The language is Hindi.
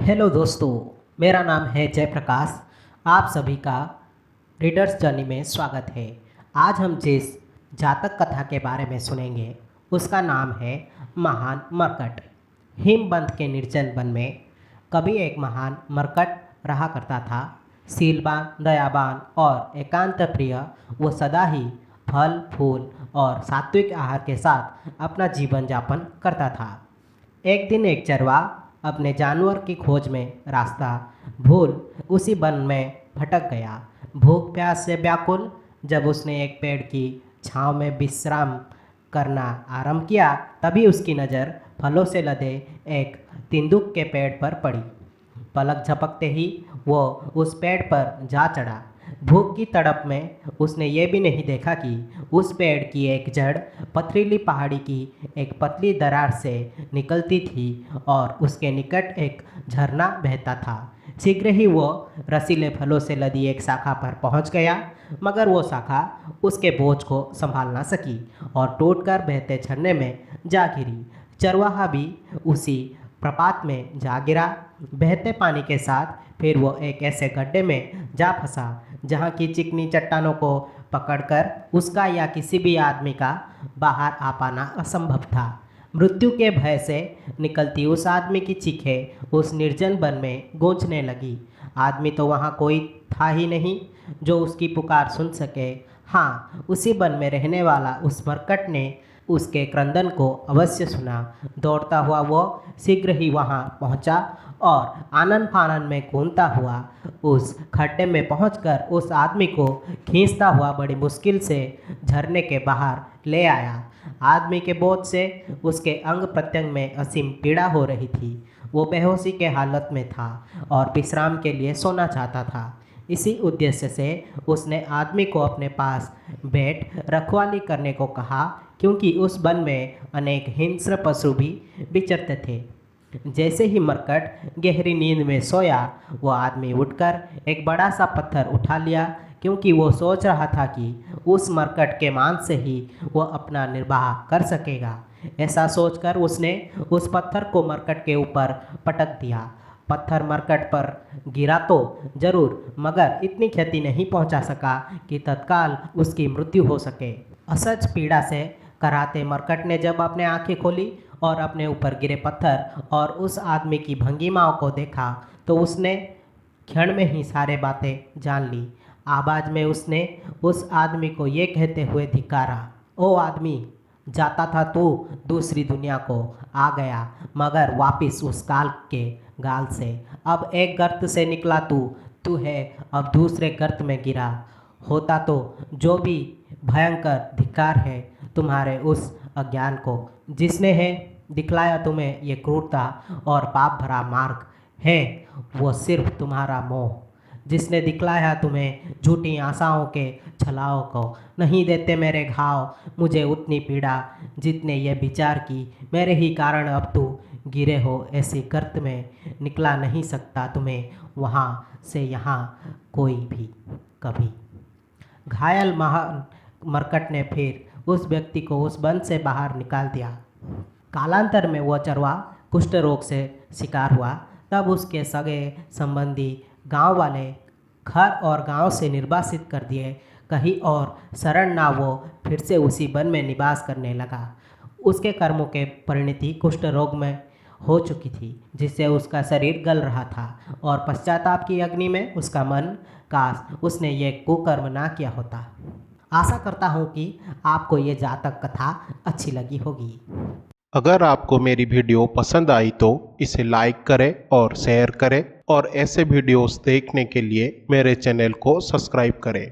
हेलो दोस्तों, मेरा नाम है जयप्रकाश। आप सभी का रीडर्स जर्नी में स्वागत है। आज हम जिस जातक कथा के बारे में सुनेंगे उसका नाम है महान मरकट। हिमबंध के निर्जन वन में कभी एक महान मरकट रहा करता था। शीलवान, दयावान और एकांत प्रिय वो सदा ही फल फूल और सात्विक आहार के साथ अपना जीवन यापन करता था। एक दिन एक चरवाहा अपने जानवर की खोज में रास्ता भूल उसी वन में भटक गया। भूख प्यास से व्याकुल जब उसने एक पेड़ की छांव में विश्राम करना आरंभ किया, तभी उसकी नज़र फलों से लदे एक तिंदुक के पेड़ पर पड़ी। पलक झपकते ही वो उस पेड़ पर जा चढ़ा। भूख की तड़प में उसने ये भी नहीं देखा कि उस पेड़ की एक जड़ पथरीली पहाड़ी की एक पतली दरार से निकलती थी और उसके निकट एक झरना बहता था। शीघ्र ही वो रसीले फलों से लदी एक शाखा पर पहुंच गया, मगर वो शाखा उसके बोझ को संभाल ना सकी और टूटकर बहते झरने में जा गिरी। चरवाहा भी उसी प्रपात में जा गिरा, बहते पानी के साथ। फिर वो एक ऐसे गड्ढे में जा फंसा जहाँ की चिकनी चट्टानों को पकड़कर उसका या किसी भी आदमी का बाहर आ पाना असंभव था। मृत्यु के भय से निकलती उस आदमी की चीखें उस निर्जन वन में गूंजने लगी। आदमी तो वहाँ कोई था ही नहीं जो उसकी पुकार सुन सके। हाँ, उसी वन में रहने वाला उस मरकट ने उसके क्रंदन को अवश्य सुना। दौड़ता हुआ वो शीघ्र ही वहाँ पहुँचा और आनन फानन में कूदता हुआ उस खड्डे में पहुंचकर उस आदमी को खींचता हुआ बड़ी मुश्किल से झरने के बाहर ले आया। आदमी के बोझ से उसके अंग प्रत्यंग में असीम पीड़ा हो रही थी। वो बेहोशी के हालत में था और विश्राम के लिए सोना चाहता था। इसी उद्देश्य से उसने आदमी को अपने पास बैठ रखवाली करने को कहा, क्योंकि उस वन में अनेक हिंस्र पशु भी विचरते थे। जैसे ही मरकट गहरी नींद में सोया, वो आदमी उठकर एक बड़ा सा पत्थर उठा लिया, क्योंकि वो सोच रहा था कि उस मरकट के मांस से ही वो अपना निर्वाह कर सकेगा। ऐसा सोचकर उसने उस पत्थर को मरकट के ऊपर पटक दिया। पत्थर मरकट पर गिरा तो जरूर, मगर इतनी क्षति नहीं पहुंचा सका कि तत्काल उसकी मृत्यु हो सके। असहज पीड़ा से कराहते मरकट ने जब अपने आंखें खोली और अपने ऊपर गिरे पत्थर और उस आदमी की भंगिमाओं को देखा, तो उसने क्षण में ही सारे बातें जान ली। आवाज में उसने उस आदमी को ये कहते हुए धिक्कारा, ओ आदमी, जाता था तू दूसरी दुनिया को, आ गया मगर वापिस उस काल के गाल से। अब एक गर्त से निकला तू है अब दूसरे गर्त में गिरा। होता तो जो भी भयंकर धिक्कार है तुम्हारे उस अज्ञान को, जिसने है दिखलाया तुम्हें ये क्रूरता और पाप भरा मार्ग है। वो सिर्फ तुम्हारा मोह, जिसने दिखलाया तुम्हें झूठी आशाओं के छलाओं को। नहीं देते मेरे घाव मुझे उतनी पीड़ा, जितने ये विचार की मेरे ही कारण अब तू गिरे हो ऐसी गर्त में। निकला नहीं सकता तुम्हें वहाँ से यहाँ कोई भी कभी। घायल महान मरकट ने फिर उस व्यक्ति को उस वन से बाहर निकाल दिया। कालांतर में वह चरवाहा कुष्ठ रोग से शिकार हुआ। तब उसके सगे संबंधी गांव वाले घर और गांव से निर्वासित कर दिए। कहीं और शरण ना वो फिर से उसी वन में निवास करने लगा। उसके कर्मों के परिणति कुष्ठ रोग में हो चुकी थी, जिससे उसका शरीर गल रहा था और पश्चाताप की अग्नि में उसका मन, काश उसने ये कुकर्म ना किया होता। आशा करता हूँ कि आपको ये जातक कथा अच्छी लगी होगी। अगर आपको मेरी वीडियो पसंद आई तो इसे लाइक करें और शेयर करें, और ऐसे वीडियोस देखने के लिए मेरे चैनल को सब्सक्राइब करें।